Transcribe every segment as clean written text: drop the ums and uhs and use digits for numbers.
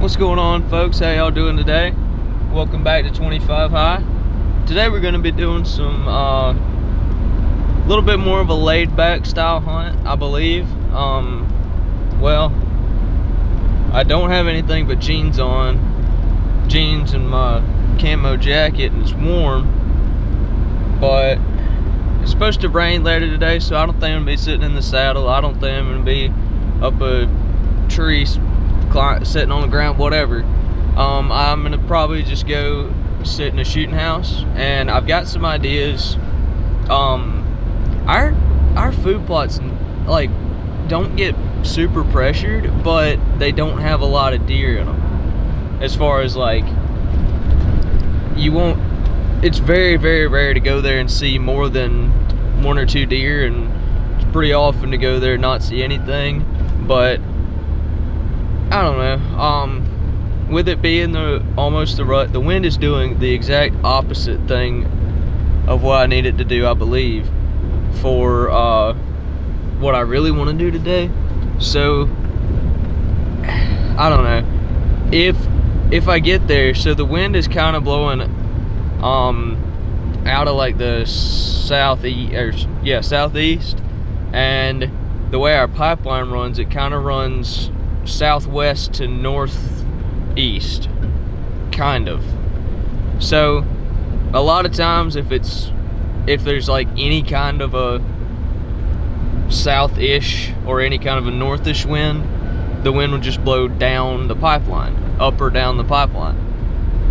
What's going on, folks? How y'all doing today? Welcome back to 25 High. Today we're going to be doing some little bit more of a laid-back style hunt, I believe. Well, I don't have anything but jeans on, jeans and my camo jacket, and it's warm, but it's supposed to rain later today, so I don't think I'm going to be sitting in the saddle. I don't think I'm going to be up a tree, sitting on the ground, whatever. I'm gonna probably just go sit in a shooting house, and I've got some ideas. Our food plots like don't get super pressured, but they don't have a lot of deer in them. As far as like, it's very, very rare to go there and see more than 1 or 2 deer, and it's pretty often to go there and not see anything. But I don't know, with it being almost the rut, the wind is doing the exact opposite thing of what I need it to do, I believe, for what I really want to do today. So I don't know if I get there. So the wind is kind of blowing out of like the southeast, and the way our pipeline runs, it kind of runs southwest to northeast, kind of. So a lot of times if there's like any kind of a south-ish or any kind of a northish wind, the wind will just blow down the pipeline, up or down the pipeline.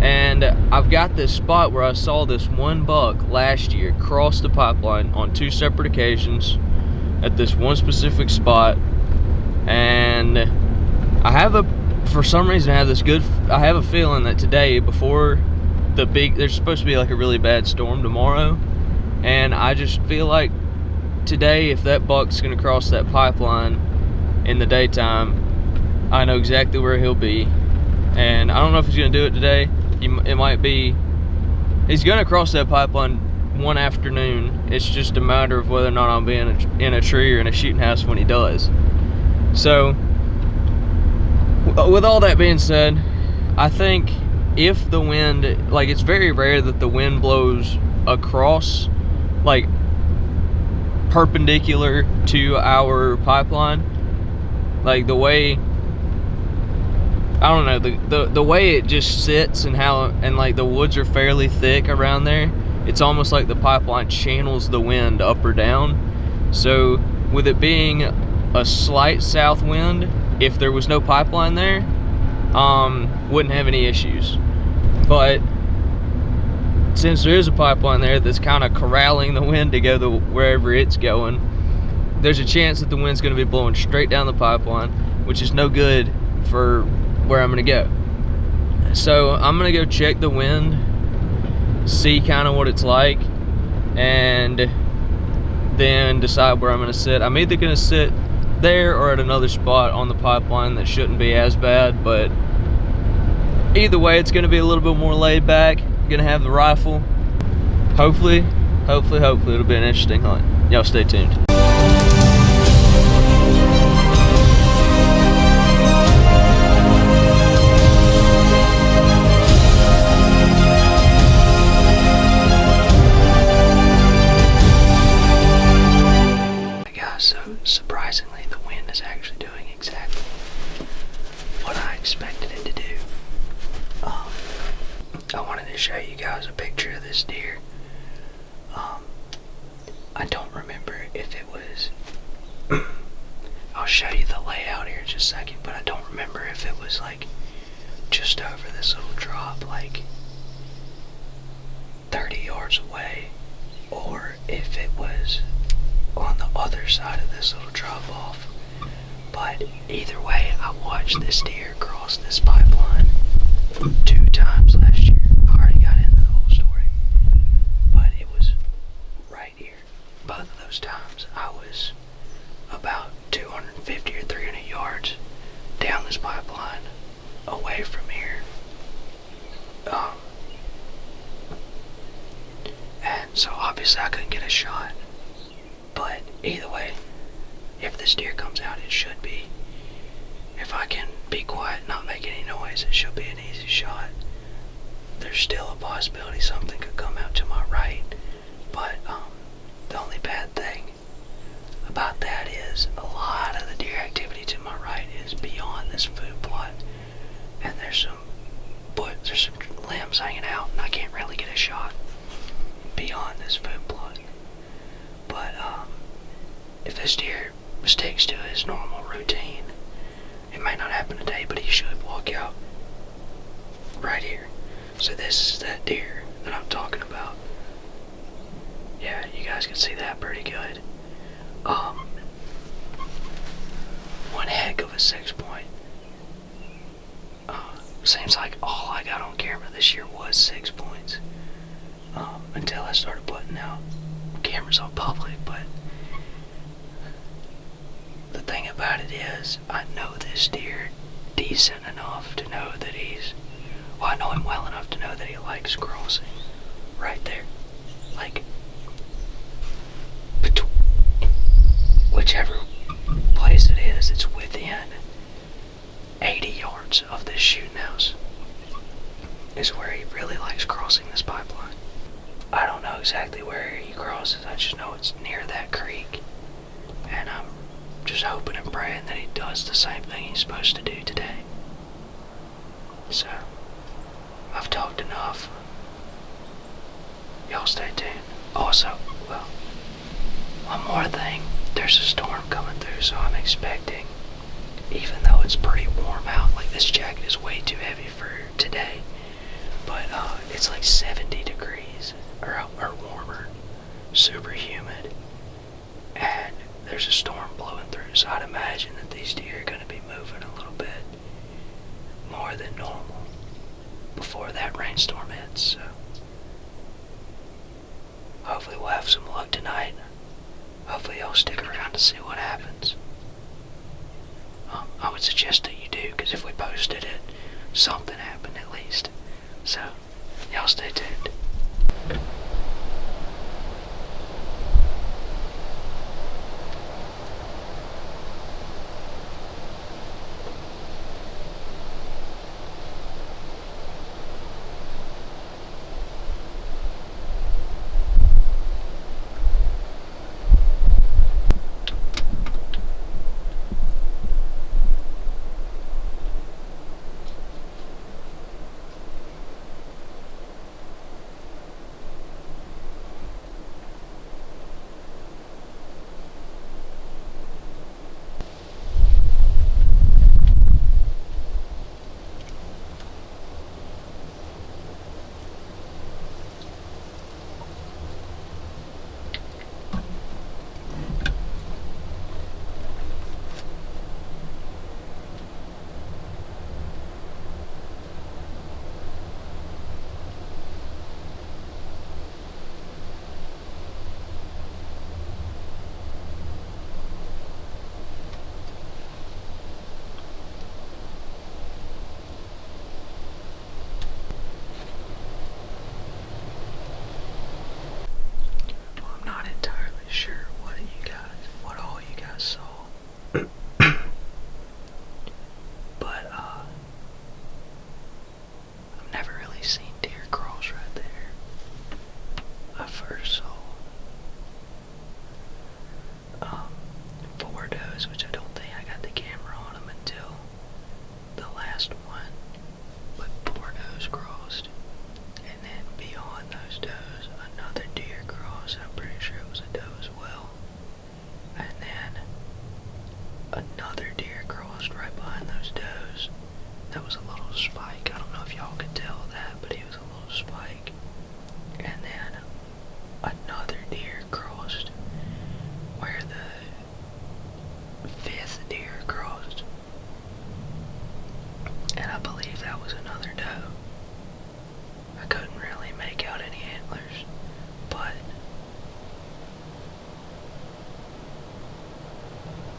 And I've got this spot where I saw this one buck last year cross the pipeline on 2 separate occasions at this one specific spot, and for some reason I have a feeling that today, before there's supposed to be like a really bad storm tomorrow, and I just feel like today, if that buck's gonna cross that pipeline in the daytime, I know exactly where he'll be. And I don't know if he's gonna do it today. He's gonna cross that pipeline one afternoon. It's just a matter of whether or not I'm being in a tree or in a shooting house when he does. So with all that being said, I think if the wind, like, it's very rare that the wind blows across, like, perpendicular to our pipeline. Like, the way, I don't know, the way it just sits, and like the woods are fairly thick around there, it's almost like the pipeline channels the wind up or down. So with it being a slight south wind, if there was no pipeline there, wouldn't have any issues. But since there is a pipeline there that's kind of corralling the wind to go wherever it's going, there's a chance that the wind's going to be blowing straight down the pipeline, which is no good for where I'm going to go. So I'm going to go check the wind, see kind of what it's like, and then decide where I'm going to sit. I'm either going to sit there or at another spot on the pipeline that shouldn't be as bad, but either way, it's going to be a little bit more laid back. I'm going to have the rifle. Hopefully it'll be an interesting hunt. Y'all stay tuned. Surprisingly, the wind is actually doing exactly what I expected it to do. I wanted to show you guys a picture of this deer. I don't remember if it was I'll show you the layout here in just a second, but I don't remember if it was like just over this little drop, like 30 yards away, or if it was on the other side of this little drop off. But either way, I watched this deer cross this pipeline 2 times last year. I already got into the whole story, but it was right here. Both of those times I was about 250 or 300 yards down this pipeline away from here. And so obviously I couldn't get a shot. But either way, if this deer comes out, it should be, if I can be quiet, not make any noise, anyways, it should be an easy shot. There's still a possibility something could come out to my right, but the only bad thing about that is a lot of the deer activity to my right is beyond this food plot, and there's some limbs hanging out, and I can't really get a shot beyond this food plot. But if this deer sticks to his normal routine, it may not happen today, but he should walk out right here. So this is that deer that I'm talking about. Yeah, you guys can see that pretty good. One heck of a 6-point. Seems like all I got on camera this year was 6 points. Until I started putting out cameras on public, but the thing about it is, I know this deer decent enough to know that I know him well enough to know that he likes crossing. Right there. Like, whichever place it is, it's within 80 yards of this shooting house is where he really likes crossing this pipeline. I don't know exactly where he crosses, I just know it's near that creek, and I'm just hoping and praying that he does the same thing he's supposed to do today. So, I've talked enough. Y'all stay tuned. Also, well, one more thing. There's a storm coming through, so I'm expecting, even though it's pretty warm out, like this jacket is way too heavy for today, but it's like 70 degrees, or warmer, super humid, and there's a storm blowing through, so I'd imagine that these deer are going to be moving a little bit more than normal before that rainstorm hits, so hopefully we'll have some luck tonight. Hopefully y'all stick around to see what happens. I would suggest that you do, because if we posted it, something happened at least. So, y'all stay tuned.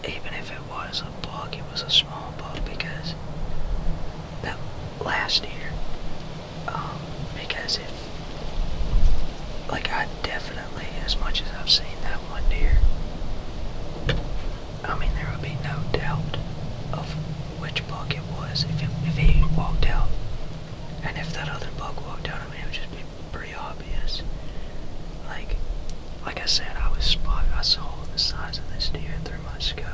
Even if it was a buck, it was a small buck, because that last year, because if, like, I definitely, as much as I've seen that one deer, I mean, there would be no doubt of which buck it was. If he walked out. And if that other buck walked out, I mean, it would just be pretty obvious. Like I said, I saw the size of this deer through my scope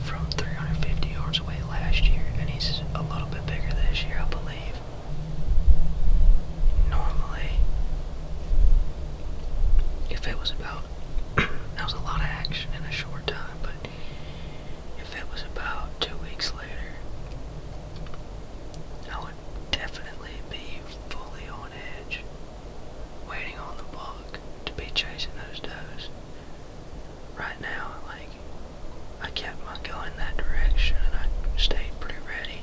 from 350 yards away last year, and he's a little bit bigger this year, I believe. Normally, if it was about, that was a lot of action in a short time, but if it was about 2 weeks later, I would definitely be fully on edge, waiting on the buck to be chasing those does. Right now, I kept my gun in that direction and I stayed pretty ready,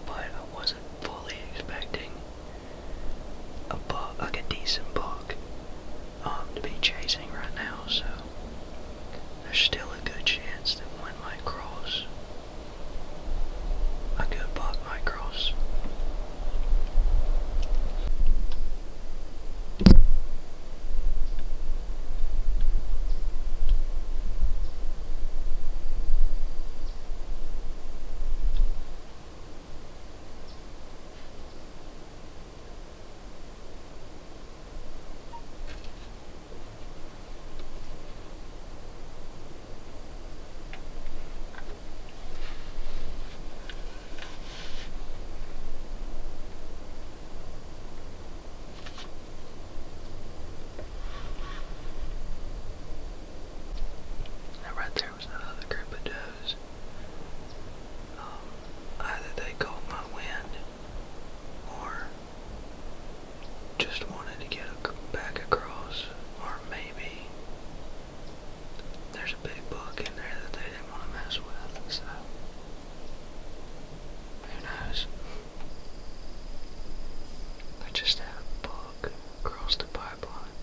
but I wasn't fully expecting a buck, like a decent buck, to be chasing right now, so there's still a good chance that one might cross. A good buck might cross. Right there was that other group of does. Either they caught my wind or just wanted to get back across, or maybe there's a big buck in there that they didn't want to mess with, so who knows. I just had a buck across the pipeline.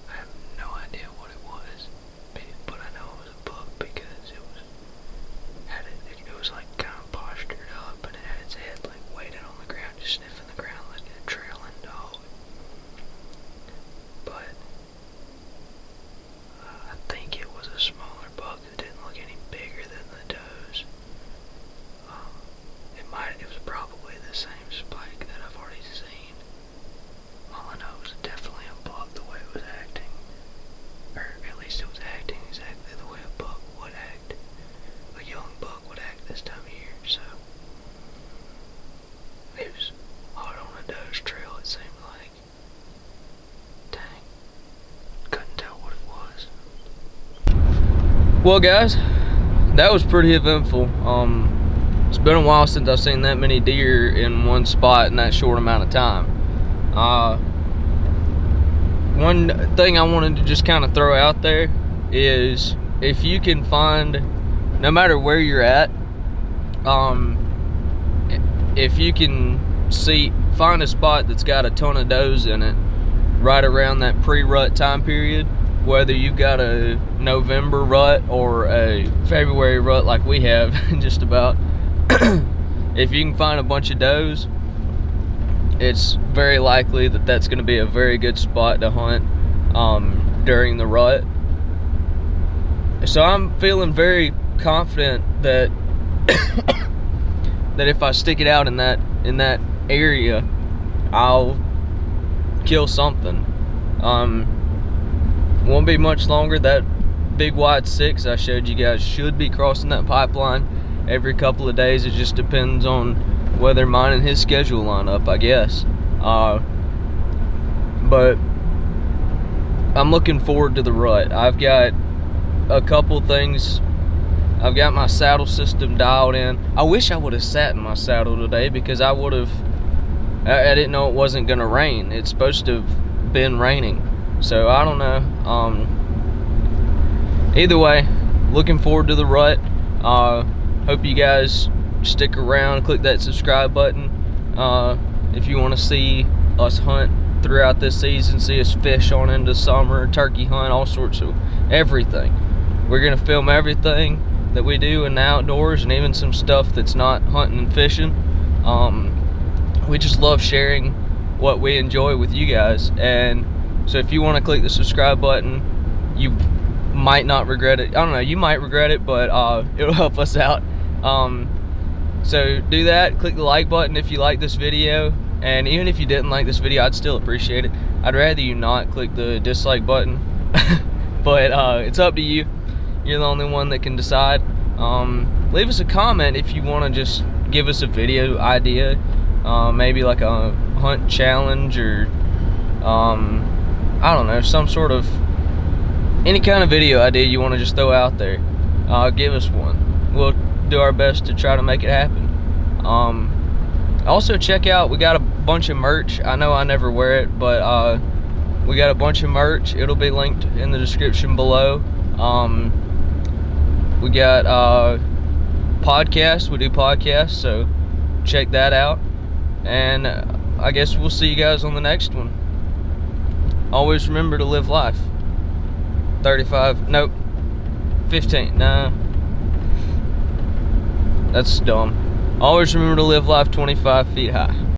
I have no idea what it was, but I know it was a buck because it was like kind of postured up and it had its head like weighted on the ground, just sniffing the ground like a trailing dog. But I think it was a smaller buck that didn't look any bigger than the does. It was probably the same spike that I've already seen. All I know is definitely a buck the way it was acting. Or at least it was acting exactly the way a buck would act. A young buck would act this time of year, so it was hot on a doe's trail, it seemed like. Dang. Couldn't tell what it was. Well, guys, that was pretty eventful. It's been a while since I've seen that many deer in one spot in that short amount of time. One thing I wanted to just kind of throw out there is if you can find, no matter where you're at, if you can find a spot that's got a ton of does in it right around that pre-rut time period, whether you've got a November rut or a February rut like we have just about, if you can find a bunch of does, it's very likely that that's going to be a very good spot to hunt during the rut. So I'm feeling very confident that that if I stick it out in that area, I'll kill something. Won't be much longer. That big wide 6 I showed you guys should be crossing that pipeline every couple of days. It just depends on whether mine and his schedule line up, I guess. But I'm looking forward to the rut. I've got a couple things. I've got my saddle system dialed in. I wish I would have sat in my saddle today because I didn't know it wasn't gonna rain. It's supposed to have been raining, so I don't know. Either way, looking forward to the rut. Hope you guys stick around, click that subscribe button if you want to see us hunt throughout this season, see us fish on into summer, turkey hunt, all sorts of everything. We're gonna film everything that we do in the outdoors, and even some stuff that's not hunting and fishing. We just love sharing what we enjoy with you guys, and so if you want to click the subscribe button, you might not regret it. I don't know, you might regret it, but it'll help us out. So do that, click the like button if you like this video, and even if you didn't like this video, I'd still appreciate it. I'd rather you not click the dislike button, but it's up to you. You're the only one that can decide. Leave us a comment if you want to just give us a video idea, maybe like a hunt challenge, or I don't know, some sort of any kind of video idea you want to just throw out there. Give us one. We'll do our best to try to make it happen. Also check out, we got a bunch of merch. I know I never wear it, but we got a bunch of merch. It'll be linked in the description below. We got podcasts. We do podcasts, so check that out. And I guess we'll see you guys on the next one. Always remember to live life. 35, nope, 15, nah, that's dumb. Always remember to live life 25 feet high.